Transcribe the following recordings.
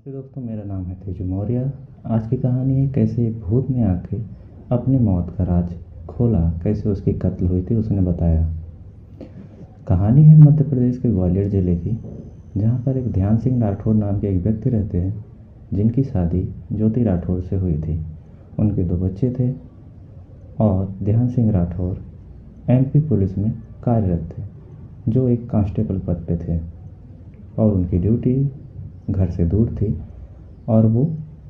नमस्ते दोस्तों, मेरा नाम है तेजू मौर्य। आज की कहानी है कैसे एक भूत ने आके अपनी मौत का राज खोला, कैसे उसकी कत्ल हुई थी उसने बताया। कहानी है मध्य प्रदेश के ग्वालियर जिले की, जहाँ पर एक ध्यान सिंह राठौर नाम के एक व्यक्ति रहते हैं, जिनकी शादी ज्योति राठौर से हुई थी। उनके 2 बच्चे थे और ध्यान सिंह राठौर एमपी पुलिस में कार्यरत थे, जो एक कांस्टेबल पद पे थे और उनकी ड्यूटी घर से दूर थी और वो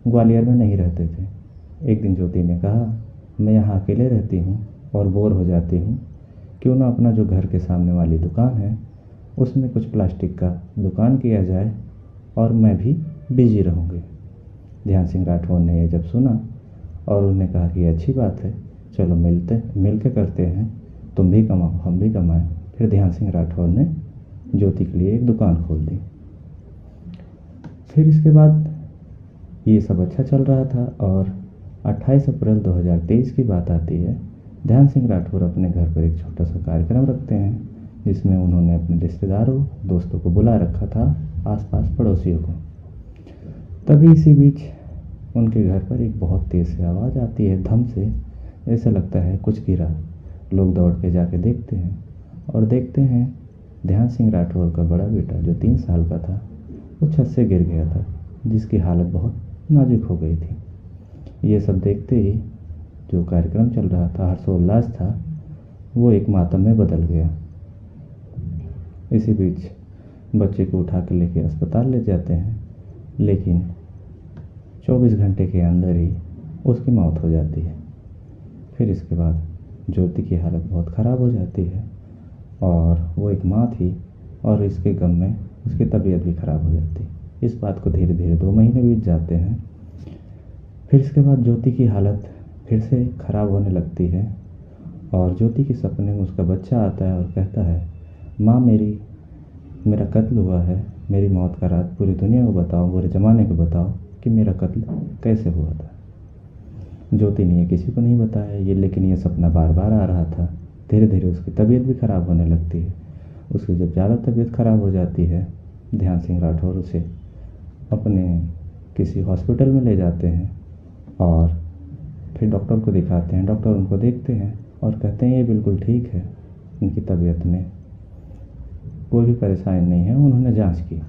ग्वालियर में नहीं रहते थे। एक दिन ज्योति ने कहा, मैं यहाँ अकेले रहती हूँ और बोर हो जाती हूँ, क्यों ना अपना जो घर के सामने वाली दुकान है उसमें कुछ प्लास्टिक का दुकान किया जाए और मैं भी बिजी रहूँगी। ध्यान सिंह राठौर ने ये जब सुना और उन्होंने कहा कि अच्छी बात है, चलो मिल के करते हैं, तुम भी कमाओ हम भी कमाएं। फिर ध्यान सिंह राठौर ने ज्योति के लिए एक दुकान खोल दी। फिर इसके बाद ये सब अच्छा चल रहा था और 28 अप्रैल 2023 की बात आती है। ध्यान सिंह राठौर अपने घर पर एक छोटा सा कार्यक्रम रखते हैं, जिसमें उन्होंने अपने रिश्तेदारों दोस्तों को बुला रखा था, आसपास पड़ोसियों को। तभी इसी बीच उनके घर पर एक बहुत तेज़ से आवाज़ आती है, धम से, ऐसा लगता है कुछ गिरा। लोग दौड़ के जाके देखते हैं और देखते हैं ध्यान सिंह राठौर का बड़ा बेटा जो 3 साल का था वो छत से गिर गया था, जिसकी हालत बहुत नाजुक हो गई थी। ये सब देखते ही जो कार्यक्रम चल रहा था, हर्षोल्लास था, वो एक मातम में बदल गया। इसी बीच बच्चे को उठा के लेके अस्पताल ले जाते हैं, लेकिन 24 घंटे के अंदर ही उसकी मौत हो जाती है। फिर इसके बाद ज्योति की हालत बहुत ख़राब हो जाती है और वो एक माँ थी और इसके गम में उसकी तबीयत भी ख़राब हो जाती है। इस बात को धीरे धीरे 2 महीने बीत जाते हैं। फिर इसके बाद ज्योति की हालत फिर से ख़राब होने लगती है और ज्योति के सपने में उसका बच्चा आता है और कहता है, माँ मेरा कत्ल हुआ है, मेरी मौत का राज पूरी दुनिया को बताओ, पूरे ज़माने को बताओ कि मेरा कत्ल कैसे हुआ था। ज्योति ने ये किसी को नहीं बताया ये, लेकिन ये सपना बार बार आ रहा था। धीरे धीरे उसकी तबीयत भी ख़राब होने लगती है। उसकी जब ज़्यादा तबीयत ख़राब हो जाती है, ध्यान सिंह राठौर उसे अपने किसी हॉस्पिटल में ले जाते हैं और फिर डॉक्टर को दिखाते हैं। डॉक्टर उनको देखते हैं और कहते हैं ये बिल्कुल ठीक है, इनकी तबीयत में कोई भी परेशानी नहीं है। उन्होंने जांच की।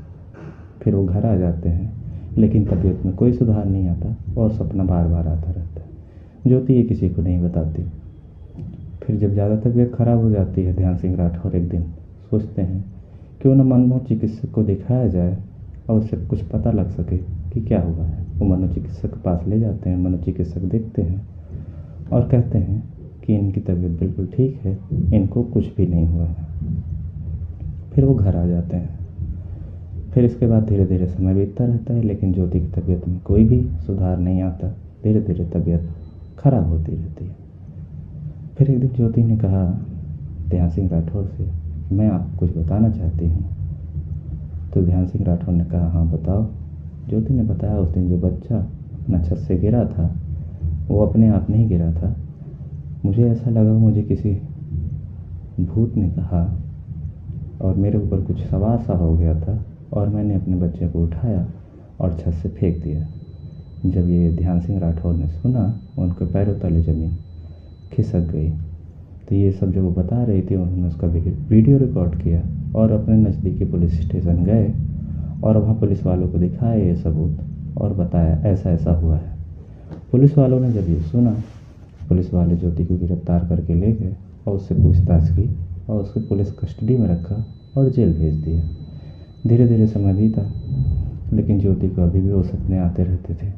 फिर वो घर आ जाते हैं, लेकिन तबीयत में कोई सुधार नहीं आता और सपना बार बार आता रहता है। ज्योति ये किसी को नहीं बताती। फिर जब ज़्यादा तबीयत ख़राब हो जाती है, ध्यान सिंह राठौर एक दिन सोचते हैं क्यों न मनमोहन चिकित्सक को दिखाया जाए और उससे कुछ पता लग सके कि क्या हुआ है। वो मनोचिकित्सक के पास ले जाते हैं। मनोचिकित्सक देखते हैं और कहते हैं कि इनकी तबीयत बिल्कुल ठीक है, इनको कुछ भी नहीं हुआ है। फिर वो घर आ जाते हैं। फिर इसके बाद धीरे धीरे समय बीतता रहता है, लेकिन ज्योति की तबीयत में कोई भी सुधार नहीं आता। धीरे धीरे तबीयत खराब होती रहती है। फिर एक दिन ज्योति ने कहा ध्यान सिंह राठौर से, मैं आपको कुछ बताना चाहती हूँ। तो ध्यान सिंह राठौर ने कहा, हाँ बताओ। ज्योति ने बताया, उस दिन जो बच्चा अपना छत से गिरा था वो अपने आप नहीं गिरा था। मुझे ऐसा लगा मुझे किसी भूत ने कहा और मेरे ऊपर कुछ सवार सा हो गया था और मैंने अपने बच्चे को उठाया और छत से फेंक दिया। जब ये ध्यान सिंह राठौर ने सुना, उनके पैरों तले ज़मीन खिसक गई। तो ये सब जो वो बता रही थी, उन्होंने उसका वीडियो रिकॉर्ड किया और अपने नज़दीकी पुलिस स्टेशन गए और वहाँ पुलिस वालों को दिखाया ये सबूत और बताया ऐसा ऐसा हुआ है। पुलिस वालों ने जब ये सुना, पुलिस वाले ज्योति को गिरफ्तार करके ले गए और उससे पूछताछ की और उसको पुलिस कस्टडी में रखा और जेल भेज दिया। धीरे धीरे समय बीता, लेकिन ज्योति को अभी भी वो सपने आते रहते थे।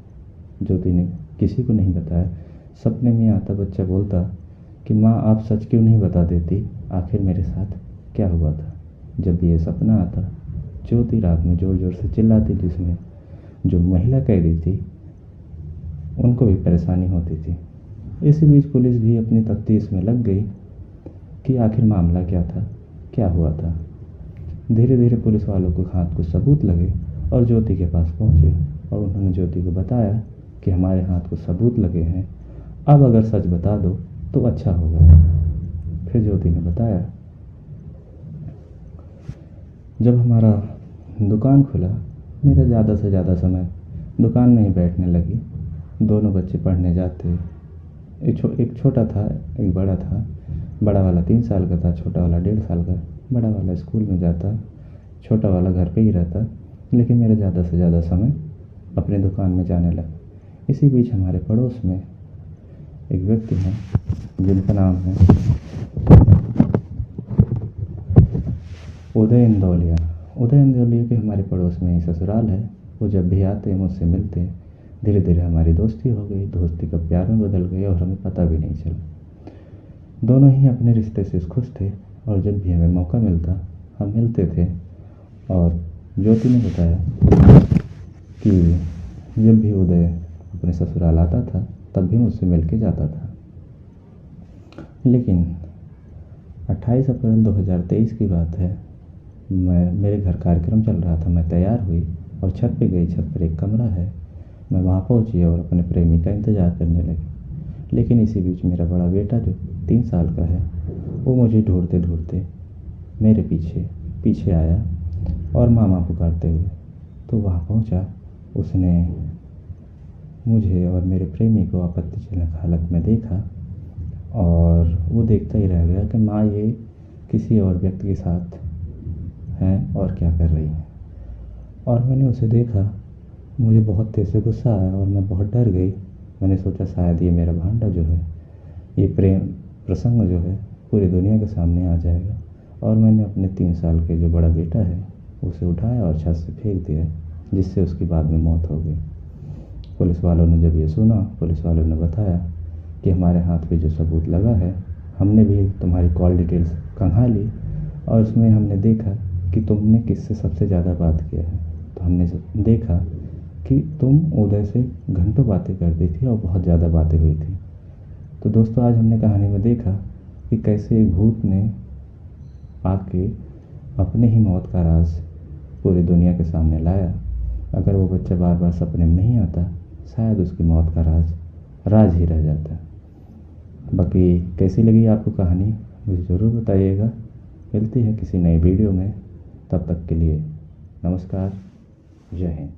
ज्योति ने किसी को नहीं बताया। सपने में आता बच्चा बोलता कि माँ आप सच क्यों नहीं बता देती, आखिर मेरे साथ क्या हुआ था। जब भी ये सपना आता, ज्योति रात में ज़ोर ज़ोर से चिल्लाती, जिसमें जो महिला कैदी थी उनको भी परेशानी होती थी। इसी बीच पुलिस भी अपनी तफ्तीश में लग गई कि आखिर मामला क्या था, क्या हुआ था। धीरे धीरे पुलिस वालों को हाथ को सबूत लगे और ज्योति के पास पहुँचे और उन्होंने ज्योति को बताया कि हमारे हाथ को सबूत लगे हैं, अब अगर सच बता दो तो अच्छा होगा। फिर ज्योति ने बताया, जब हमारा दुकान खुला मेरा ज़्यादा से ज़्यादा समय दुकान में ही बैठने लगी। दोनों बच्चे पढ़ने जाते। एक छोटा था, एक बड़ा था। बड़ा वाला 3 साल का था, छोटा वाला 1.5 साल का। बड़ा वाला स्कूल में जाता, छोटा वाला घर पे ही रहता। लेकिन मेरा ज़्यादा से ज़्यादा समय अपने दुकान में जाने लगा। इसी बीच हमारे पड़ोस में एक व्यक्ति हैं जिनका नाम है उदय इंदौलिया। उदय इंदौलिया के हमारे पड़ोस में ही ससुराल है। वो जब भी आते मुझसे मिलते। धीरे धीरे हमारी दोस्ती हो गई, दोस्ती कब प्यार में बदल गई और हमें पता भी नहीं चला। दोनों ही अपने रिश्ते से खुश थे और जब भी हमें मौका मिलता हम मिलते थे। और ज्योति ने बताया कि जब भी उदय अपने ससुराल आता था तब भी मुझसे मिल के जाता था। लेकिन 28 अप्रैल 2023 की बात है। मेरे घर कार्यक्रम चल रहा था, मैं तैयार हुई और छत पे गई। छत पर एक कमरा है, मैं वहाँ पहुँची और अपने प्रेमी का इंतज़ार करने लगी। लेकिन इसी बीच मेरा बड़ा बेटा जो 3 साल का है वो मुझे ढूंढते ढूंढते मेरे पीछे पीछे आया और मामा पुकारते हुए। तो वहाँ पहुँचा, उसने मुझे और मेरे प्रेमी को आपत्तिजनक हालत में देखा और वो देखता ही रह गया कि माँ ये किसी और व्यक्ति के साथ हैं और क्या कर रही हैं। और मैंने उसे देखा, मुझे बहुत तेज़ से गुस्सा आया और मैं बहुत डर गई। मैंने सोचा शायद ये मेरा भांडा जो है, ये प्रेम प्रसंग जो है पूरी दुनिया के सामने आ जाएगा। और मैंने अपने 3 साल के जो बड़ा बेटा है उसे उठाया और छत से फेंक दिया, जिससे उसकी बाद में मौत हो गई। पुलिस वालों ने जब ये सुना, पुलिस वालों ने बताया कि हमारे हाथ पे जो सबूत लगा है, हमने भी तुम्हारी कॉल डिटेल्स खंगाली और उसमें हमने देखा कि तुमने किससे सबसे ज़्यादा बात किया है। तो हमने देखा कि तुम उदय से घंटों बातें करती थी और बहुत ज़्यादा बातें हुई थी। तो दोस्तों, आज हमने कहानी में देखा कि कैसे एक भूत ने आके अपने ही मौत का राज पूरी दुनिया के सामने लाया। अगर वो बच्चा बार बार सपने में नहीं आता, शायद उसकी मौत का राज ही रह जाता। बाकी कैसी लगी आपको कहानी मुझे ज़रूर बताइएगा। मिलती है किसी नई वीडियो में, तब तक के लिए नमस्कार, जय हिंद।